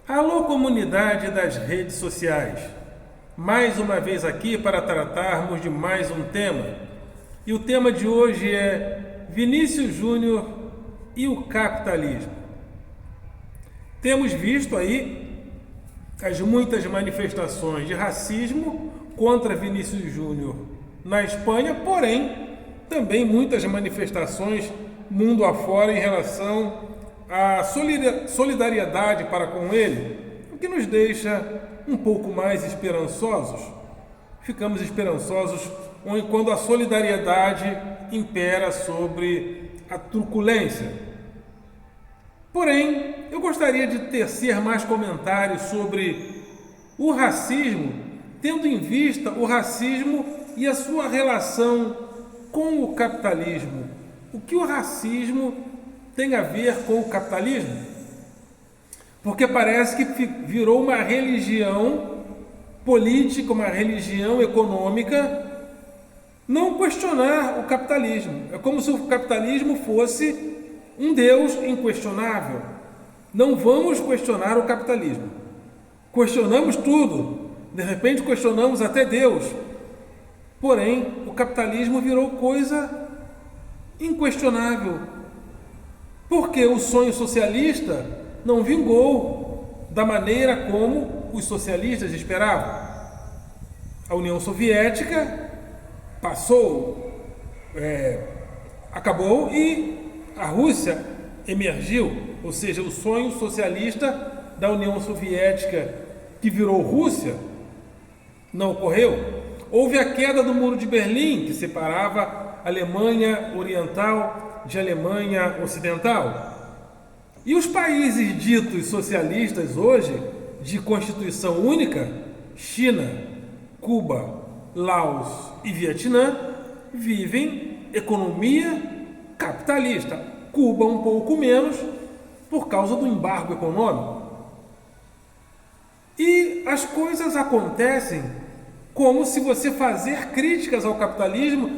Alô, comunidade das redes sociais! Mais uma vez aqui para tratarmos de mais um tema. E o tema de hoje é Vinícius Júnior e o capitalismo. Temos visto aí as muitas manifestações de racismo contra Vinícius Júnior na Espanha, porém, também muitas manifestações mundo afora em relação à solidariedade para com ele, o que nos deixa um pouco mais esperançosos. Ficamos esperançosos quando a solidariedade impera sobre a truculência. Porém, eu gostaria de tecer mais comentários sobre o racismo, tendo em vista o racismo e a sua relação com o capitalismo. O que o racismo tem a ver com o capitalismo? Porque parece que virou uma religião política, uma religião econômica, não questionar o capitalismo. É como se o capitalismo fosse um Deus inquestionável. Não vamos questionar o capitalismo. Questionamos tudo. De repente questionamos até Deus. Porém, o capitalismo virou coisa inquestionável. Porque o sonho socialista não vingou da maneira como os socialistas esperavam. A União Soviética acabou e a Rússia emergiu, ou seja, o sonho socialista da União Soviética que virou Rússia não ocorreu. Houve a queda do Muro de Berlim, que separava a Alemanha Oriental de Alemanha Ocidental. E os países ditos socialistas hoje, de Constituição única, China, Cuba, Laos e Vietnã, vivem economia capitalista. Cuba um pouco menos, por causa do embargo econômico. E as coisas acontecem como se você fazer críticas ao capitalismo,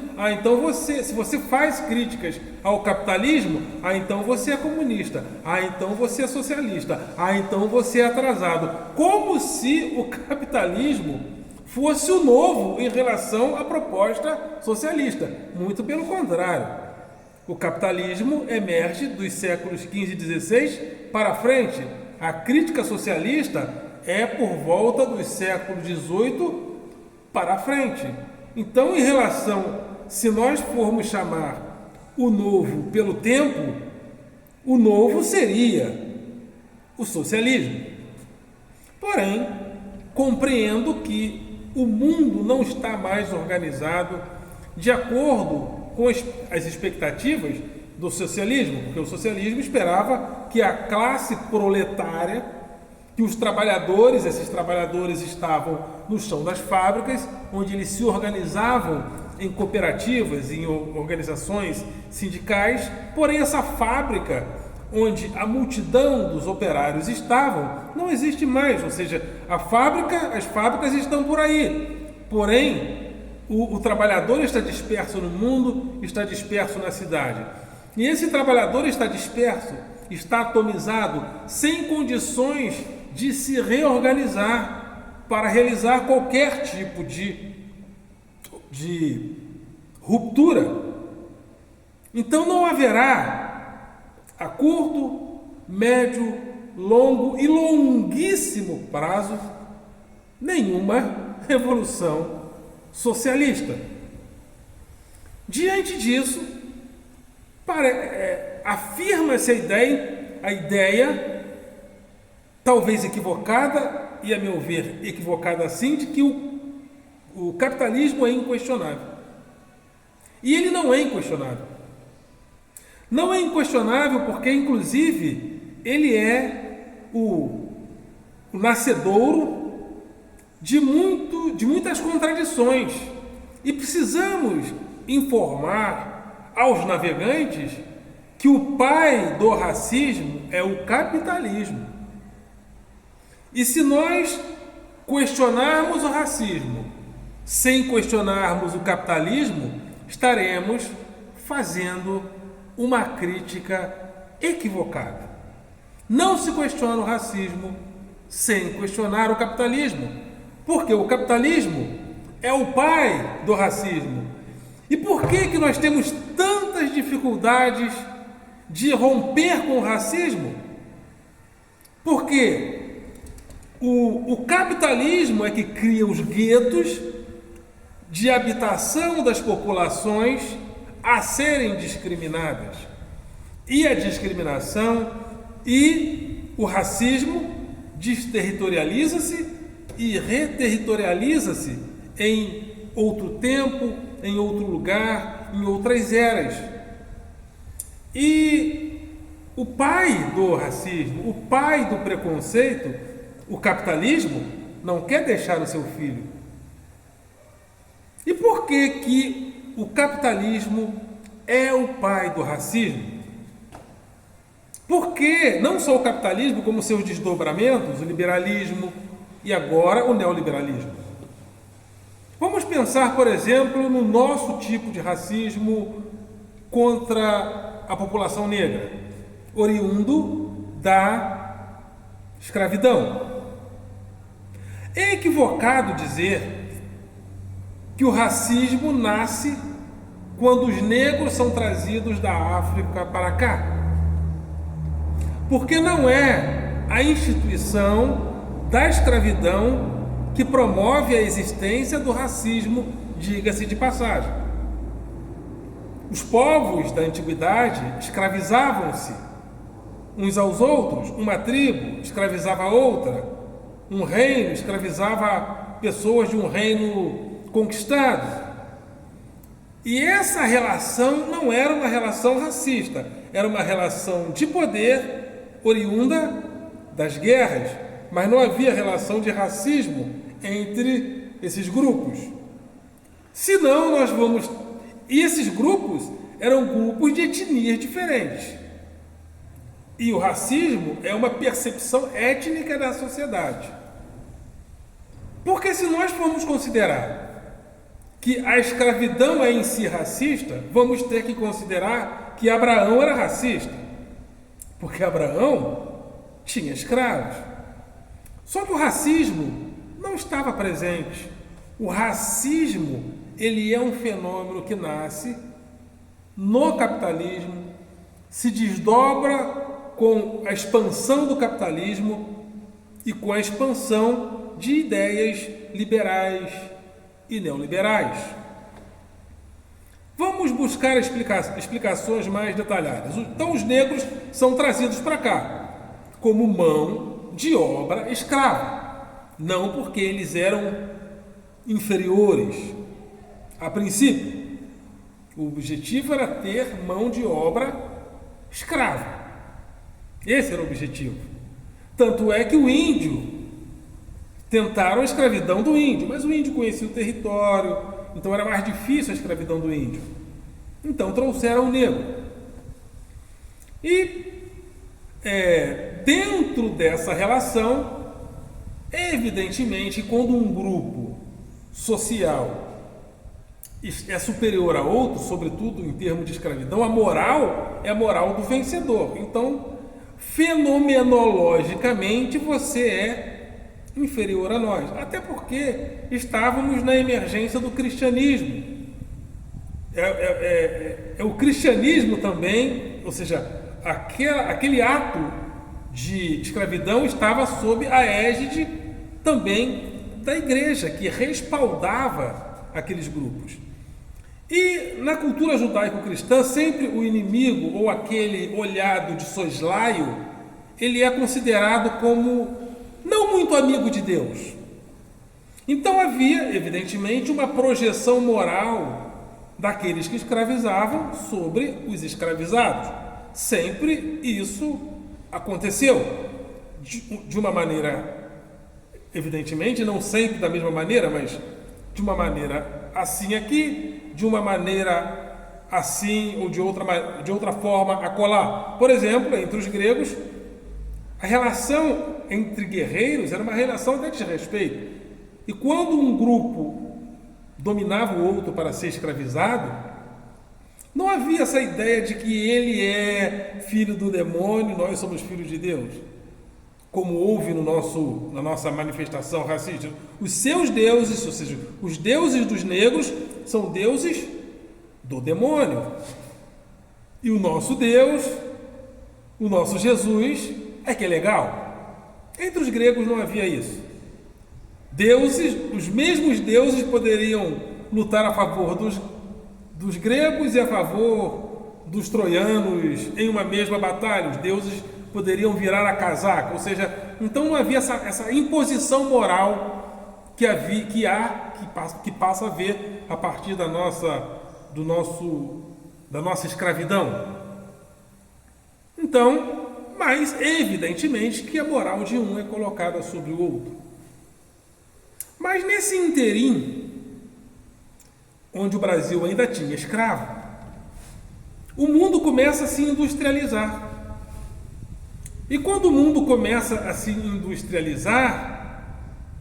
se você faz críticas ao capitalismo, então você é comunista, então você é socialista, então você é atrasado. Como se o capitalismo fosse o novo em relação à proposta socialista. Muito pelo contrário. O capitalismo emerge dos séculos XV e XVI para frente. A crítica socialista é por volta dos séculos XVIII para frente. Então, em relação, se nós formos chamar o novo pelo tempo, o novo seria o socialismo. Porém, compreendo que o mundo não está mais organizado de acordo com as expectativas do socialismo, porque o socialismo esperava que a classe proletária, que os trabalhadores, esses trabalhadores estavam no chão das fábricas, onde eles se organizavam em cooperativas, em organizações sindicais, porém essa fábrica, onde a multidão dos operários estavam, não existe mais, ou seja, as fábricas estão por aí, porém o trabalhador está disperso no mundo, está disperso na cidade, e esse trabalhador está disperso, está atomizado, sem condições de se reorganizar para realizar qualquer tipo de ruptura. Então não haverá a curto, médio, longo e longuíssimo prazo nenhuma revolução socialista. Diante disso, afirma-se a ideia talvez equivocada, e a meu ver equivocada assim, de que o capitalismo é inquestionável. E ele não é inquestionável. Não é inquestionável porque, inclusive, ele é o nascedouro de muitas contradições. E precisamos informar aos navegantes que o pai do racismo é o capitalismo. E se nós questionarmos o racismo sem questionarmos o capitalismo, estaremos fazendo uma crítica equivocada. Não se questiona o racismo sem questionar o capitalismo, porque o capitalismo é o pai do racismo. E por que nós temos tantas dificuldades de romper com o racismo? Porque o capitalismo é que cria os guetos de habitação das populações a serem discriminadas. E a discriminação e o racismo desterritorializa-se e reterritorializa-se em outro tempo, em outro lugar, em outras eras. E o pai do racismo, o pai do preconceito, o capitalismo, não quer deixar o seu filho. E por que o capitalismo é o pai do racismo? Porque não só o capitalismo, como seus desdobramentos, o liberalismo e agora o neoliberalismo. Vamos pensar, por exemplo, no nosso tipo de racismo contra a população negra, oriundo da escravidão. É equivocado dizer que o racismo nasce quando os negros são trazidos da África para cá. Porque não é a instituição da escravidão que promove a existência do racismo, diga-se de passagem. Os povos da antiguidade escravizavam-se uns aos outros, uma tribo escravizava a outra, um reino escravizava pessoas de um reino conquistado. E essa relação não era uma relação racista, era uma relação de poder oriunda das guerras, mas não havia relação de racismo entre esses grupos. Senão nós vamos... E esses grupos eram grupos de etnias diferentes. E o racismo é uma percepção étnica da sociedade. Porque se nós formos considerar que a escravidão é em si racista, vamos ter que considerar que Abraão era racista. Porque Abraão tinha escravos. Só que o racismo não estava presente. O racismo, ele é um fenômeno que nasce no capitalismo, se desdobra com a expansão do capitalismo e com a expansão de ideias liberais e neoliberais. Vamos buscar explicações mais detalhadas. Então, os negros são trazidos para cá como mão de obra escrava, não porque eles eram inferiores a princípio. O objetivo era ter mão de obra escrava. Esse era o objetivo. Tanto é que o índio, tentaram a escravidão do índio, mas o índio conhecia o território, então era mais difícil a escravidão do índio. Então trouxeram o negro. E dentro dessa relação, evidentemente, quando um grupo social é superior a outro, sobretudo em termos de escravidão, a moral é a moral do vencedor. Então, fenomenologicamente, você é inferior a nós, até porque estávamos na emergência do cristianismo. O cristianismo também, ou seja, aquele ato de escravidão estava sob a égide também da igreja, que respaldava aqueles grupos. E na cultura judaico-cristã, sempre o inimigo, ou aquele olhado de soslaio, ele é considerado como não muito amigo de Deus. Então havia, evidentemente, uma projeção moral daqueles que escravizavam sobre os escravizados. Sempre isso aconteceu. De uma maneira, evidentemente, não sempre da mesma maneira, mas de uma maneira assim aqui, de uma maneira assim ou de outra forma acolá. Por exemplo, entre os gregos, a relação entre guerreiros era uma relação até de respeito. E quando um grupo dominava o outro para ser escravizado, não havia essa ideia de que ele é filho do demônio e nós somos filhos de Deus. como houve na nossa manifestação racista. Os seus deuses, ou seja, os deuses dos negros, são deuses do demônio. E o nosso Deus, o nosso Jesus, é que é legal. Entre os gregos não havia isso. Deuses, os mesmos deuses poderiam lutar a favor dos gregos e a favor dos troianos em uma mesma batalha. Os deuses poderiam virar a casaca, ou seja, então não havia essa imposição moral que passa a ver a partir da nossa escravidão. Então, mas evidentemente que a moral de um é colocada sobre o outro. Mas nesse interim, onde o Brasil ainda tinha escravo, o mundo começa a se industrializar. E quando o mundo começa a se industrializar,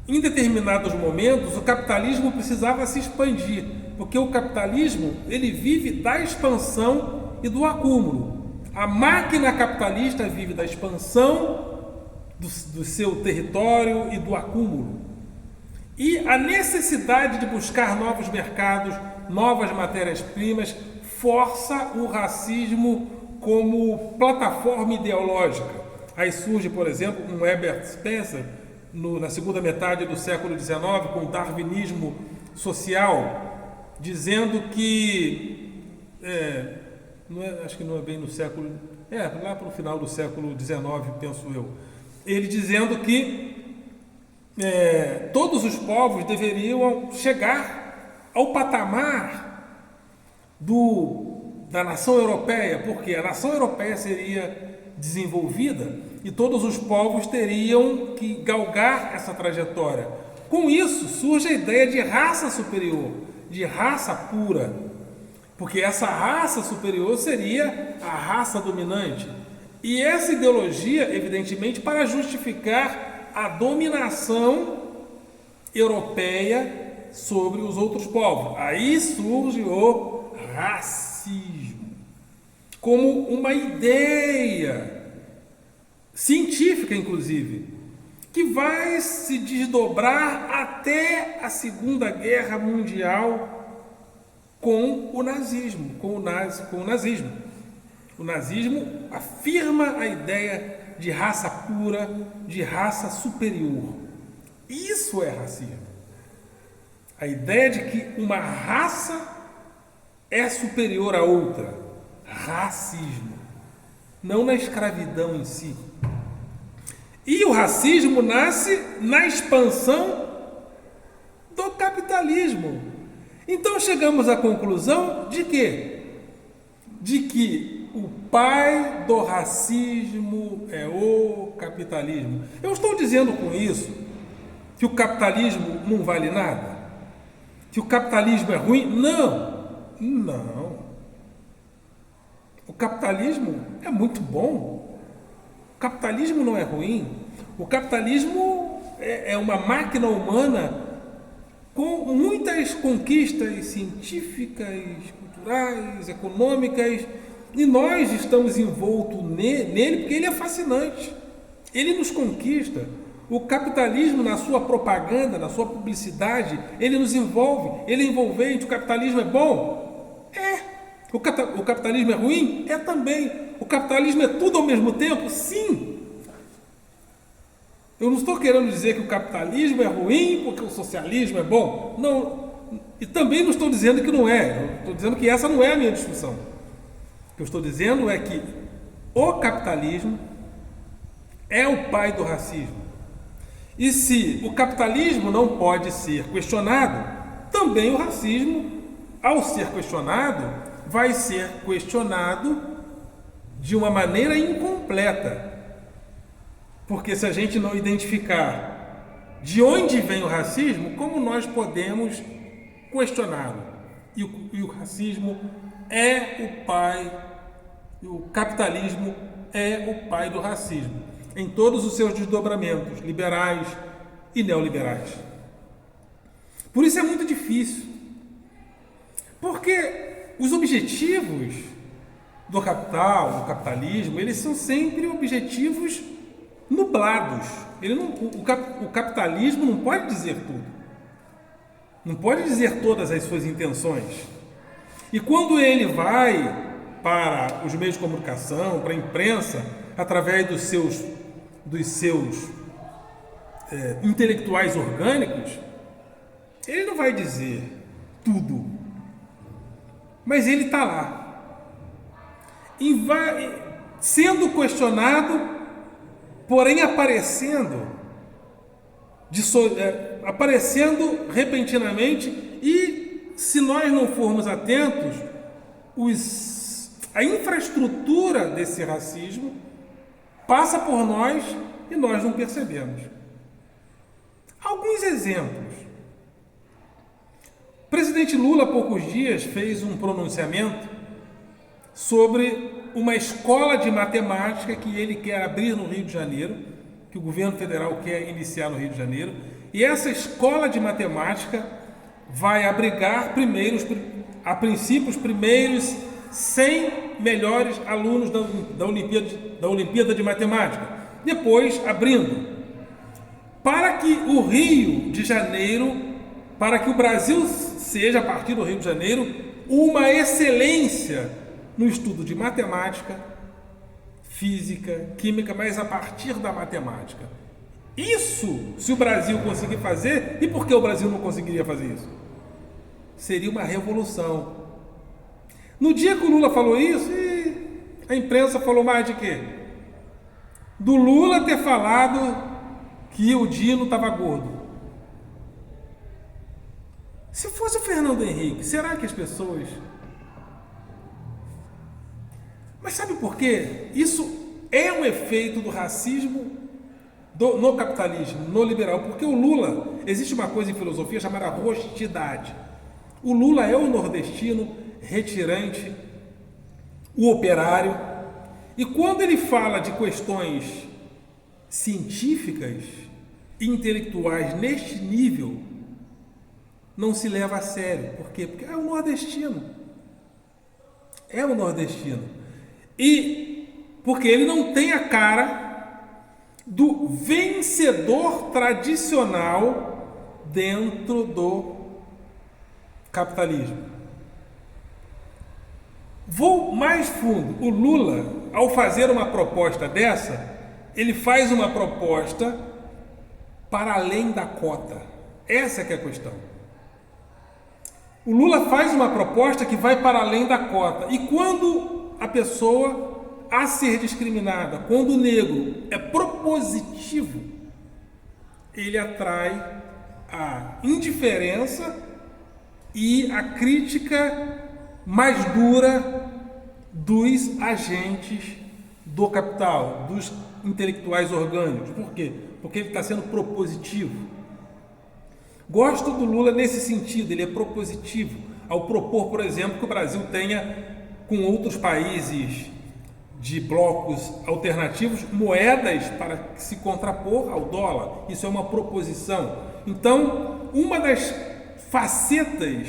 em determinados momentos o capitalismo precisava se expandir, porque o capitalismo ele vive da expansão e do acúmulo. A máquina capitalista vive da expansão do seu território e do acúmulo. E a necessidade de buscar novos mercados, novas matérias-primas, força o racismo como plataforma ideológica. Aí surge, por exemplo, um Herbert Spencer, na segunda metade do século XIX, com o darwinismo social, dizendo que, acho que não é bem no século, lá para o final do século XIX, penso eu, ele dizendo que todos os povos deveriam chegar ao patamar da nação europeia, porque a nação europeia seria desenvolvida e todos os povos teriam que galgar essa trajetória. Com isso surge a ideia de raça superior, de raça pura, porque essa raça superior seria a raça dominante. E essa ideologia, evidentemente, para justificar a dominação europeia sobre os outros povos. Aí surge o racismo como uma ideia científica, inclusive, que vai se desdobrar até a Segunda Guerra Mundial com o nazismo, com o nazismo. O nazismo afirma a ideia de raça pura, de raça superior. Isso é racismo. A ideia de que uma raça é superior a outra. Racismo. Não na escravidão em si. E o racismo nasce na expansão do capitalismo. Então chegamos à conclusão de quê? De que o pai do racismo é o capitalismo. Eu estou dizendo com isso que o capitalismo não vale nada? Que o capitalismo é ruim? Não. O capitalismo é muito bom. O capitalismo não é ruim. O capitalismo é uma máquina humana com muitas conquistas científicas, culturais, econômicas, e nós estamos envoltos nele porque ele é fascinante. Ele nos conquista. O capitalismo, na sua propaganda, na sua publicidade, ele nos envolve, ele é envolvente. O capitalismo é bom? É. O capitalismo é ruim? É também. O capitalismo é tudo ao mesmo tempo? Sim. Eu não estou querendo dizer que o capitalismo é ruim porque o socialismo é bom. Não. E também não estou dizendo que não é. Eu estou dizendo que essa não é a minha discussão. O que eu estou dizendo é que o capitalismo é o pai do racismo. E se o capitalismo não pode ser questionado, também o racismo, ao ser questionado, vai ser questionado de uma maneira incompleta. Porque se a gente não identificar de onde vem o racismo, como nós podemos questioná-lo? E o racismo é o pai, o capitalismo é o pai do racismo, em todos os seus desdobramentos, liberais e neoliberais. Por isso é muito difícil. Porque os objetivos do capital, do capitalismo, eles são sempre objetivos nublados. O capitalismo não pode dizer tudo. Não pode dizer todas as suas intenções. E quando ele vai para os meios de comunicação, para a imprensa, através dos seus intelectuais orgânicos, ele não vai dizer tudo. Mas ele está lá. E vai sendo questionado, porém aparecendo repentinamente, e se nós não formos atentos, a infraestrutura desse racismo passa por nós e nós não percebemos. Alguns exemplos. O presidente Lula, há poucos dias, fez um pronunciamento sobre uma escola de matemática que ele quer abrir no Rio de Janeiro, que o governo federal quer iniciar no Rio de Janeiro, e essa escola de matemática vai abrigar a princípio os primeiros 100 melhores alunos da Olimpíada de Matemática, depois abrindo para que o Rio de Janeiro, para que o Brasil seja, a partir do Rio de Janeiro, uma excelência no estudo de matemática, física, química, mas a partir da matemática. Isso, se o Brasil conseguir fazer, e por que o Brasil não conseguiria fazer isso? Seria uma revolução. No dia que o Lula falou isso, a imprensa falou mais de quê? Do Lula ter falado que o Dino estava gordo. Se fosse o Fernando Henrique, será que as pessoas... Mas sabe por quê? Isso é um efeito do racismo no capitalismo, no liberal. Porque o Lula, existe uma coisa em filosofia chamada rostidade. O Lula é o nordestino retirante, o operário. E quando ele fala de questões científicas e intelectuais neste nível, não se leva a sério. Por quê? Porque é o nordestino. É o nordestino. E porque ele não tem a cara do vencedor tradicional dentro do capitalismo. Vou mais fundo. O Lula, ao fazer uma proposta dessa, ele faz uma proposta para além da cota. Essa que é a questão. O Lula faz uma proposta que vai para além da cota. E quando a pessoa a ser discriminada, quando o negro é propositivo, ele atrai a indiferença e a crítica mais dura dos agentes do capital, dos intelectuais orgânicos. Por quê? Porque ele está sendo propositivo. Gosto do Lula nesse sentido, ele é propositivo, ao propor, por exemplo, que o Brasil tenha, com outros países de blocos alternativos, moedas para se contrapor ao dólar. Isso é uma proposição. Então, uma das facetas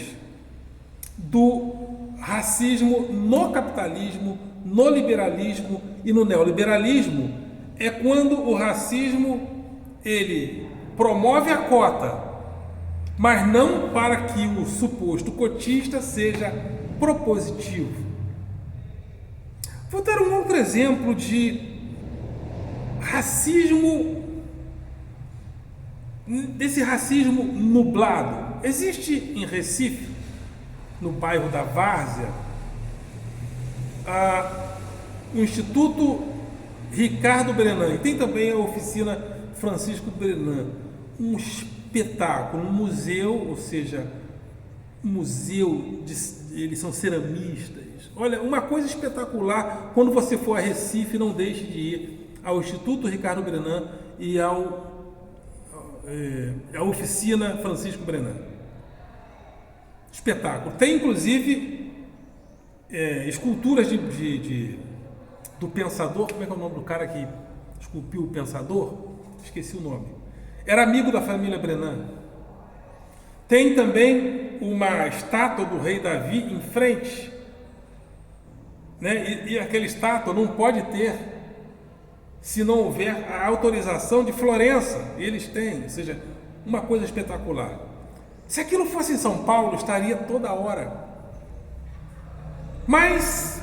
do racismo no capitalismo, no liberalismo e no neoliberalismo é quando o racismo ele promove a cota, mas não para que o suposto cotista seja propositivo. Vou dar um outro exemplo de racismo, desse racismo nublado. Existe em Recife, no bairro da Várzea, o Instituto Ricardo Brenan, e tem também a oficina Francisco Brenan, um espetáculo, um museu, ou seja, eles são ceramistas. Olha, uma coisa espetacular. Quando você for a Recife, não deixe de ir ao Instituto Ricardo Brenan e à oficina Francisco Brenan. Espetáculo. Tem inclusive esculturas do pensador. Como é que é o nome do cara que esculpiu o pensador? Esqueci o nome. Era amigo da família Brenan. Tem também uma estátua do rei Davi em frente, né? E aquela estátua não pode ter se não houver a autorização de Florença. Eles têm, ou seja, uma coisa espetacular. Se aquilo fosse em São Paulo, estaria toda hora. Mas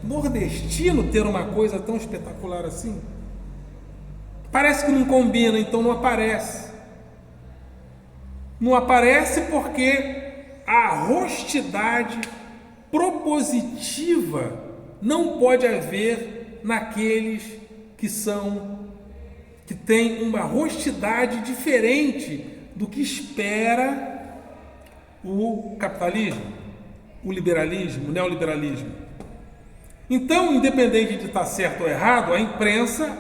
nordestino ter uma coisa tão espetacular assim? Parece que não combina, então não aparece. Não aparece porque a honestidade propositiva não pode haver naqueles que têm uma honestidade diferente do que espera o capitalismo, o liberalismo, o neoliberalismo. Então, independente de estar certo ou errado, a imprensa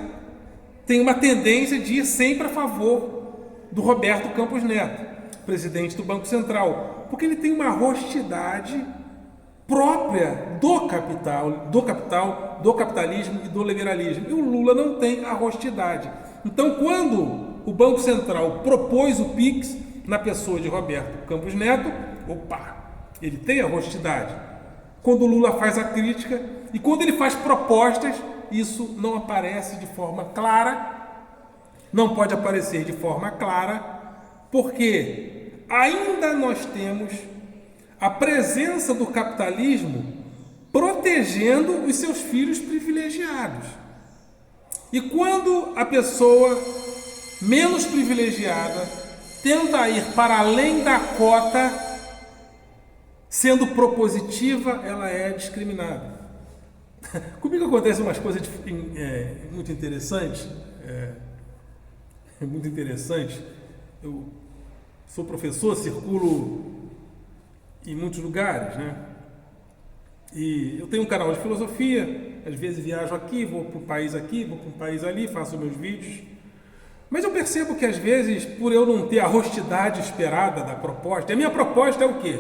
tem uma tendência de ir sempre a favor do Roberto Campos Neto, presidente do Banco Central, porque ele tem uma honestidade própria do capitalismo e do liberalismo. E o Lula não tem a honestidade. Então, quando o Banco Central propôs o PIX na pessoa de Roberto Campos Neto, ele tem a honestidade. Quando o Lula faz a crítica e quando ele faz propostas, isso não aparece de forma clara, não pode aparecer de forma clara, porque ainda nós temos a presença do capitalismo protegendo os seus filhos privilegiados. E quando a pessoa menos privilegiada tenta ir para além da cota, sendo propositiva, ela é discriminada. Comigo acontecem umas coisas muito interessantes. Muito interessantes. Eu sou professor, circulo em muitos lugares, né? E eu tenho um canal de filosofia, às vezes viajo aqui, vou para um país aqui, vou para um país ali, faço meus vídeos. Mas eu percebo que às vezes, por eu não ter a honestidade esperada da proposta, a minha proposta é o quê?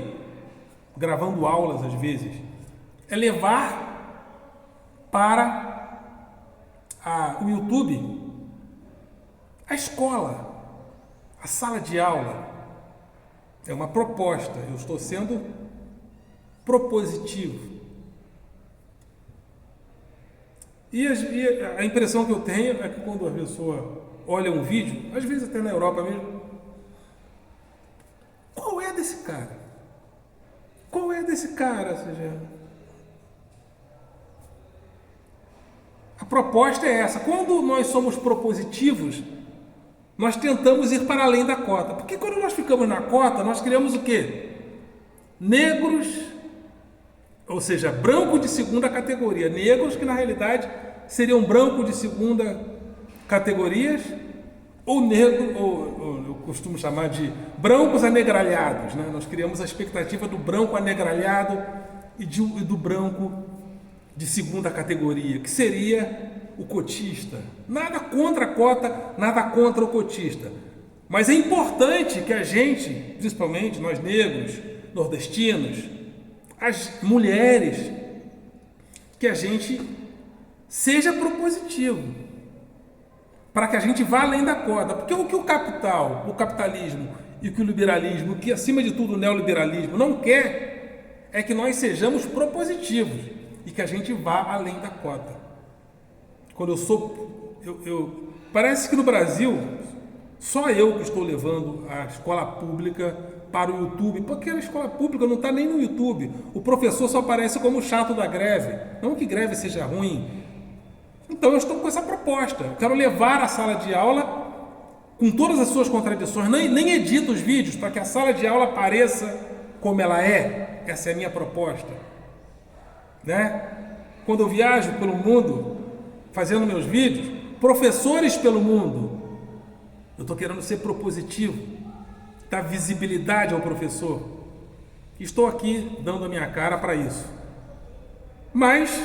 Gravando aulas às vezes, é levar para o YouTube a escola, a sala de aula. É uma proposta, eu estou sendo propositivo. E a impressão que eu tenho é que quando a pessoa olha um vídeo, às vezes até na Europa mesmo, qual é desse cara? Qual é desse cara? Ou seja, a proposta é essa. Quando nós somos propositivos, nós tentamos ir para além da cota. Porque quando nós ficamos na cota, nós criamos o quê? Negros, ou seja, branco de segunda categoria. Negros que na realidade seriam branco de segunda categorias, ou negro, ou eu costumo chamar de brancos anegralhados, né? Nós criamos a expectativa do branco anegralhado e do branco de segunda categoria, que seria o cotista. Nada contra a cota, nada contra o cotista. Mas é importante que a gente, principalmente nós negros, nordestinos, as mulheres, que a gente seja propositivo, para que a gente vá além da cota. Porque o que o capitalismo e o que o liberalismo, que acima de tudo o neoliberalismo não quer, é que nós sejamos propositivos e que a gente vá além da cota. Quando parece que no Brasil só eu que estou levando a escola pública para o YouTube, porque a escola pública não está nem no YouTube. O professor só aparece como o chato da greve. Não que greve seja ruim. Então eu estou com essa proposta. Eu quero levar a sala de aula com todas as suas contradições. Nem edito os vídeos para que a sala de aula pareça como ela é. Essa é a minha proposta. Né? Quando eu viajo pelo mundo fazendo meus vídeos, professores pelo mundo, eu estou querendo ser propositivo, dar visibilidade ao professor. Estou aqui dando a minha cara para isso. Mas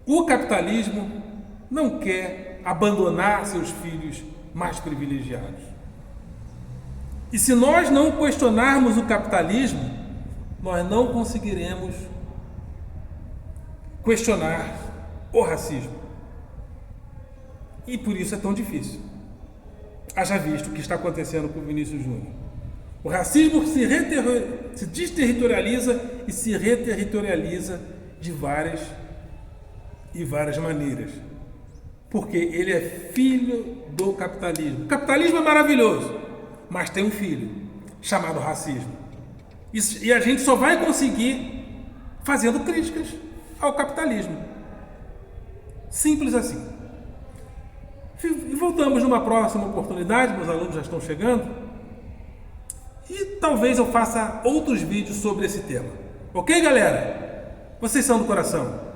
o capitalismo não quer abandonar seus filhos mais privilegiados. E se nós não questionarmos o capitalismo, nós não conseguiremos questionar o racismo. E por isso é tão difícil. Haja visto o que está acontecendo com o Vinícius Júnior. O racismo se desterritorializa e se reterritorializa de várias e várias maneiras. Porque ele é filho do capitalismo. O capitalismo é maravilhoso, mas tem um filho chamado racismo. E a gente só vai conseguir fazendo críticas ao capitalismo. Simples assim. E voltamos numa próxima oportunidade, meus alunos já estão chegando, e talvez eu faça outros vídeos sobre esse tema. Ok, galera? Vocês são do coração.